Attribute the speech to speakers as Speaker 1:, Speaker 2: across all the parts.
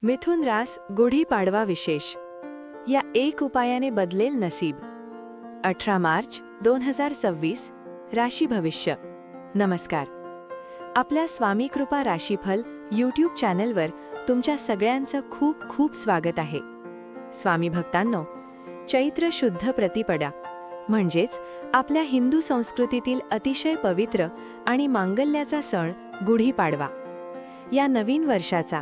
Speaker 1: मिथुन रास गुढीपाडवा विशेष या एक उपायाने बदलेल नसीब. 18 मार्च 2026 राशी भविष्य. नमस्कार. आपल्या स्वामी कृपा राशीफल यूट्यूब चॅनलवर तुमच्या सगळ्यांचं खूप खूप स्वागत आहे. स्वामी भक्तांनो, चैत्र शुद्ध प्रतिपदा म्हणजेच आपल्या हिंदू संस्कृतीतील अतिशय पवित्र आणि मांगल्याचा सण गुढीपाडवा या नवीन वर्षाचा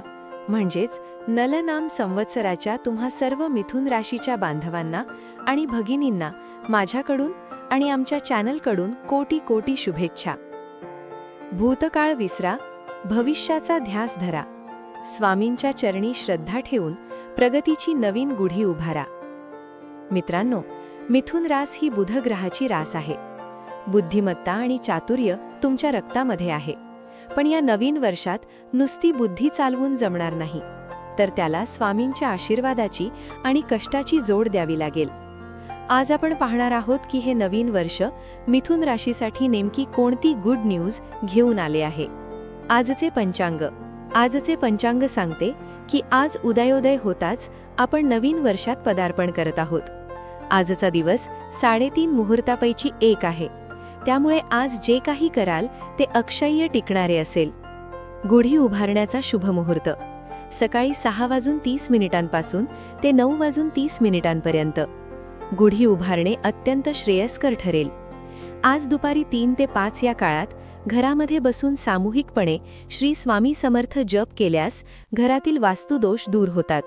Speaker 1: म्हणजेच नलनाम संवत्सराच्या तुम्हा सर्व मिथुन राशीच्या बांधवांना आणि भगिनींना माझ्याकडून आणि आमच्या चॅनलकडून कोटी कोटी शुभेच्छा. भूतकाळ विसरा, भविष्याचा ध्यास धरा. स्वामींच्या चरणी श्रद्धा ठेवून प्रगतीची नवीन गुढी उभारा. मित्रांनो, मिथुन रास ही बुध ग्रहाची रास आहे. बुद्धिमत्ता आणि चातुर्य तुमच्या रक्तामध्ये आहे. पण या नवीन वर्षात नुसती बुद्धी चालवून जमणार नाही, तर त्याला स्वामींच्या आशीर्वादाची आणि कष्टाची जोड द्यावी लागेल. आज आपण पाहणार आहोत की हे नवीन वर्ष मिथुन राशीसाठी नेमकी कोणती गुड न्यूज घेऊन आले आहे. आजचे पंचांग सांगते की आज उदयोदय होताच आपण नवीन वर्षात पदार्पण करत आहोत. आजचा दिवस 3:30 मुहूर्तापैकी एक आहे. त्यामुळे आज जे काही कराल ते अक्षय्य टिकणारे असेल. गुढी उभारण्याचा शुभ मुहूर्त सकाळी 6:30 ते 9:30 गुढी उभारणे अत्यंत श्रेयस्कर ठरेल. आज दुपारी 3 ते 5 या काळात घरामध्ये बसून सामूहिकपणे श्री स्वामी समर्थ जप केल्यास घरातील वास्तुदोष दूर होतात.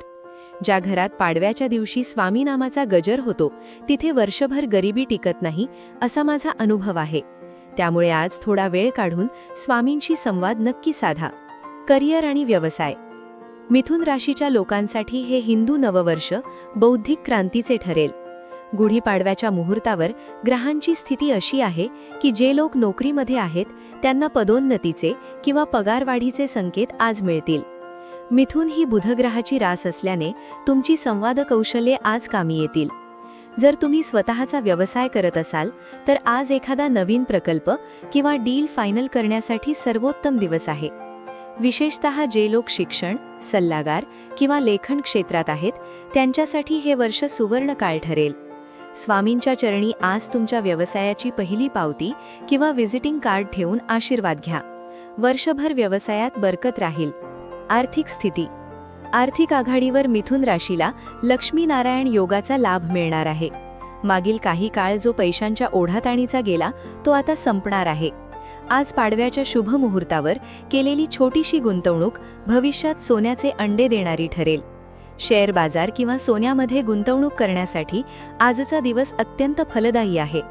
Speaker 1: ज्या घरात पाडव्याच्या दिवशी स्वामी नामाचा गजर होतो तिथे वर्षभर गरिबी टिकत नाही, असा माझा अनुभव आहे. त्यामुळे आज थोडा वेळ काढून स्वामींशी संवाद नक्की साधा. करिअर आणि व्यवसाय. मिथुन राशीच्या लोकांसाठी हे हिंदू नववर्ष बौद्धिक क्रांतीचे ठरेल. गुढीपाडव्याच्या मुहूर्तावर ग्रहांची स्थिती अशी आहे की जे लोक नोकरीमध्ये आहेत त्यांना पदोन्नतीचे किंवा पगारवाढीचे संकेत आज मिळतील. मिथुन ही बुधग्रहाची रास असल्याने तुमची संवाद कौशल्ये आज कामी येतील. जर तुम्ही स्वतःचा व्यवसाय करत असाल तर आज एखादा नवीन प्रकल्प किंवा डील फायनल करण्यासाठी सर्वोत्तम दिवस आहे. विशेषतः जे लोक शिक्षण, सल्लागार किंवा लेखन क्षेत्रात आहेत त्यांच्यासाठी हे वर्ष सुवर्ण काळ ठरेल. स्वामींच्या चरणी आज तुमच्या व्यवसायाची पहिली पावती किंवा व्हिजिटिंग कार्ड ठेवून आशीर्वाद घ्या. वर्षभर व्यवसायात बरकत राहील. आर्थिक स्थिती. आर्थिक आघाडीवर मिथुन राशीला लक्ष्मीनारायण योगाचा लाभ मिळणार आहे. मागील काही काळ जो पैशांच्या ओढाताणीचा गेला तो आता संपणार आहे. आज पाडव्याच्या शुभ मुहूर्तावर केलेली छोटीशी गुंतवणूक भविष्यात सोन्याचे अंडे देणारी ठरेल. शेअर बाजार किंवा सोन्यामध्ये गुंतवणूक करण्यासाठी आजचा दिवस अत्यंत फलदायी आहे.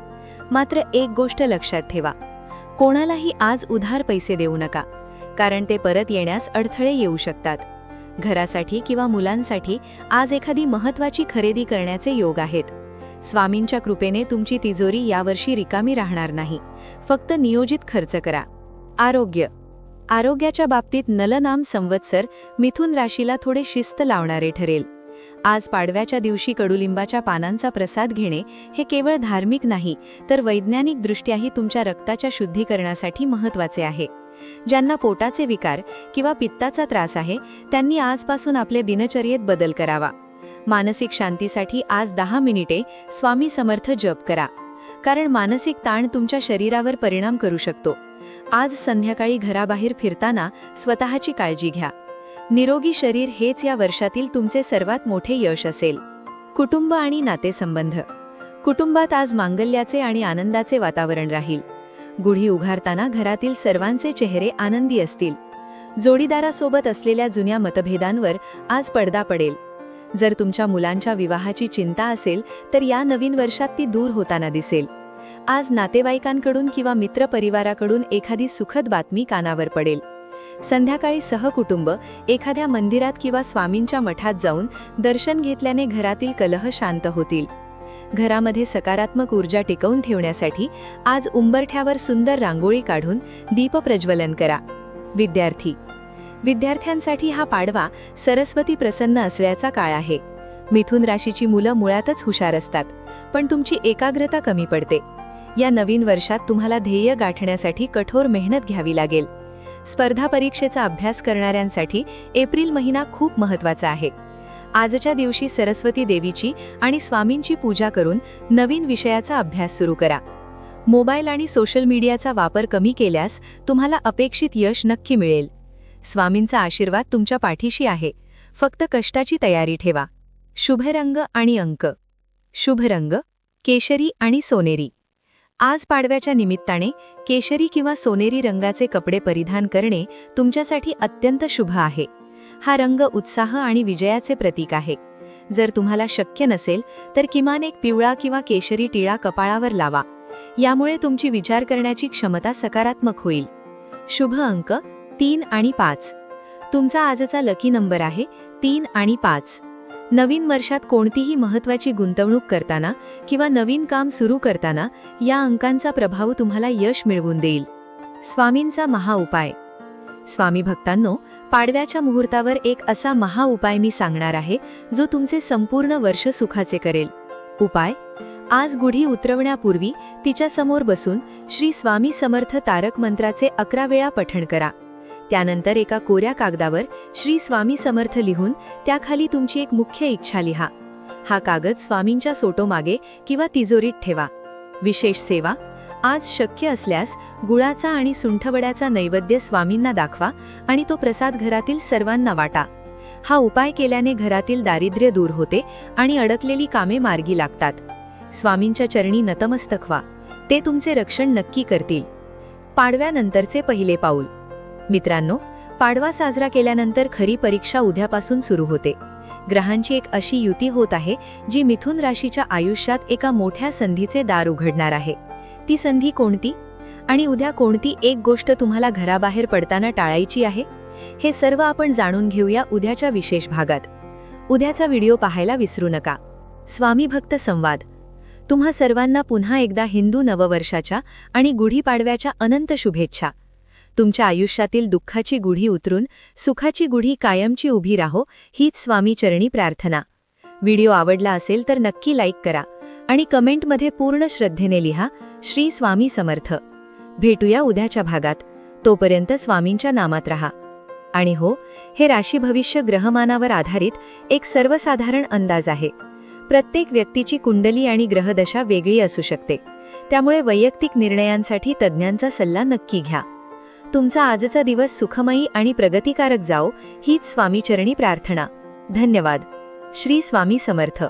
Speaker 1: मात्र एक गोष्ट लक्षात ठेवा, कोणालाही आज उधार पैसे देऊ नका, कारण ते परत येण्यास अडथळे येऊ शकतात. घरासाठी किंवा मुलांसाठी आज एखादी महत्त्वाची खरेदी करण्याचे योग आहेत. स्वामींच्या कृपेने तुमची तिजोरी यावर्षी रिकामी राहणार नाही. फक्त नियोजित खर्च करा. आरोग्याच्या बाबतीत नलनाम संवत्सर मिथुन राशीला थोडे शिस्त लावणारे ठरेल. आज पाडव्याच्या दिवशी कडुलिंबाच्या पानांचा प्रसाद घेणे हे केवळ धार्मिक नाही तर वैज्ञानिक दृष्ट्याही तुमच्या रक्ताच्या शुद्धीकरणासाठी महत्त्वाचे आहे. ज्यांना पोटाचे विकार किंवा पित्ताचा त्रास आहे त्यांनी आजपासून आपले दिनचर्येत बदल करावा. मानसिक शांतीसाठी आज 10 मिनिटे स्वामी समर्थ जप करा, कारण मानसिक ताण तुमच्या शरीरावर परिणाम करू शकतो. आज संध्याकाळी घराबाहेर फिरताना स्वतःची काळजी घ्या. निरोगी शरीर हेच या वर्षातील तुमचे सर्वात मोठे यश असेल. कुटुंब आणि नातेसंबंध. कुटुंबात आज मांगल्याचे आणि आनंदाचे वातावरण राहील. गुढी उभारताना घरातील सर्वांचे चेहरे आनंदी असतील. जोडीदारासोबत असलेल्या जुन्या मतभेदांवर आज पडदा पडेल. जर तुमच्या मुलांच्या विवाहाची चिंता असेल तर या नवीन वर्षात ती दूर होताना दिसेल. आज नातेवाईकांकडून किंवा मित्रपरिवाराकडून एखादी सुखद बातमी कानावर पडेल. संध्याकाळी सहकुटुंब एखाद्या मंदिरात किंवा स्वामींच्या मठात जाऊन दर्शन घेतल्याने घरातील कलह शांत होतील. घरामध्ये सकारात्मक ऊर्जा टिकवून ठेवण्यासाठी आज उंबरठ्यावर सुंदर रांगोळी काढून दीप प्रज्वलन करा. विद्यार्थ्यांसाठी हा पाडवा सरस्वती प्रसन्न असल्याचा काळ आहे. मिथुन राशीची मुलं मुळातच हुशार असतात, पण तुमची एकाग्रता कमी पडते. या नवीन वर्षात तुम्हाला ध्येय गाठण्यासाठी कठोर मेहनत घ्यावी लागेल. स्पर्धा परीक्षेचा अभ्यास करणाऱ्यांसाठी एप्रिल महिना खूप महत्त्वाचा आहे. आजच्या दिवशी सरस्वती देवीची आणि स्वामींची पूजा करून नवीन विषयाचा अभ्यास सुरू करा. मोबाईल आणि सोशल मीडियाचा वापर कमी केल्यास तुम्हाला अपेक्षित यश नक्की मिळेल. स्वामींचा आशीर्वाद तुमच्या पाठीशी आहे. फक्त कष्टाची तयारी ठेवा. शुभ रंग आणि अंक. शुभ रंग केशरी आणि सोनेरी. आज पाडव्याच्या निमित्ताने केशरी किंवा सोनेरी रंगाचे कपडे परिधान करणे तुमच्यासाठी अत्यंत शुभ आहे. हा रंग उत्साह आणि विजयाचे प्रतीक आहे. जर तुम्हाला शक्य नसेल तर किमान एक पिवळा किंवा केशरी टिळा कपाळावर लावा. यामुळे तुमची विचार करण्याची क्षमता सकारात्मक होईल. शुभ अंक 3 आणि 5. तुमचा आजचा लकी नंबर आहे 3 आणि 5. नवीन वर्षात कोणतीही महत्त्वाची गुंतवणूक करताना किंवा नवीन काम सुरू करताना या अंकांचा प्रभाव तुम्हाला यश मिळवून देईल. स्वामींचा महाउपाय. स्वामी भक्तांनो, पाडव्याच्या मुहूर्तावर एक असा महाउपाय मी सांगणार आहे जो तुमचे संपूर्ण वर्ष सुखाचे करेल. उपाय: आज गुढी उतरवण्यापूर्वी तिच्यासमोर बसून श्री स्वामी समर्थ तारक मंत्राचे 11 वेळा पठण करा. त्यानंतर एका कोऱ्या कागदावर श्री स्वामी समर्थ लिहून त्याखाली तुमची एक मुख्य इच्छा लिहा. हा कागद स्वामींच्या सोटोमागे किंवा तिजोरीत ठेवा. विशेष सेवा: आज शक्य असल्यास गुळाचा आणि सुंठवड्याचा नैवेद्य स्वामींना दाखवा आणि तो प्रसाद घरातील सर्वांना वाटा. हा उपाय केल्याने घरातील दारिद्र्य दूर होते आणि अडकलेली कामे मार्गी लागतात. स्वामींच्या चरणी नतमस्तक व्हा. ते तुमचे रक्षण नक्की करतील. पाडव्यानंतरचे पहिले पाऊल. मित्रांनो, पाडवा साजरा केल्यानंतर खरी परीक्षा उद्यापासून सुरू होते. ग्रहांची एक अशी युती होत आहे जी मिथुन राशीच्या आयुष्यात एका मोठ्या संधीचे दार उघडणार आहे. ती संधी कोणती आणि उद्या कोणती एक गोष्ट तुम्हाला घराबाहेर पडताना टाळायची आहे, हे सर्व आपण जाणून घेऊया उद्याच्या विशेष भागात. उद्याचा व्हिडिओ पाहायला विसरू नका. स्वामी भक्त संवाद. तुम्हा सर्वांना पुन्हा एकदा हिंदू नववर्षाच्या आणि गुढीपाडव्याच्या अनंत शुभेच्छा. तुमच्या आयुष्यातील दुःखाची गुढी उतरून सुखाची गुढी कायमची उभी राहो, हीच स्वामी चरणी प्रार्थना. व्हिडिओ आवडला असेल तर नक्की लाईक करा आणि कमेंटमध्ये पूर्ण श्रद्धेने लिहा, श्री स्वामी समर्थ. भेटूया उद्याच्या भागात. तोपर्यंत स्वामींच्या नामात रहा. आणि हो, हे राशी भविष्य ग्रहमानावर आधारित एक सर्वसाधारण अंदाज आहे. प्रत्येक व्यक्तीची कुंडली आणि ग्रहदशा वेगळी असू शकते. त्यामुळे वैयक्तिक निर्णयांसाठी तज्ज्ञांचा सल्ला नक्की घ्या. तुमचा आजचा दिवस सुखमयी आणि प्रगतिकारक जाओ, हीच स्वामीचरणी प्रार्थना. धन्यवाद. श्री स्वामी समर्थ.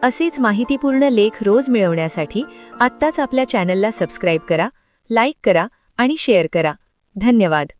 Speaker 1: असेच माहितीपूर्ण लेख रोज मिळवण्यासाठी आत्ताच आपल्या चॅनलला सबस्क्राईब करा, लाईक करा आणि शेअर करा. धन्यवाद.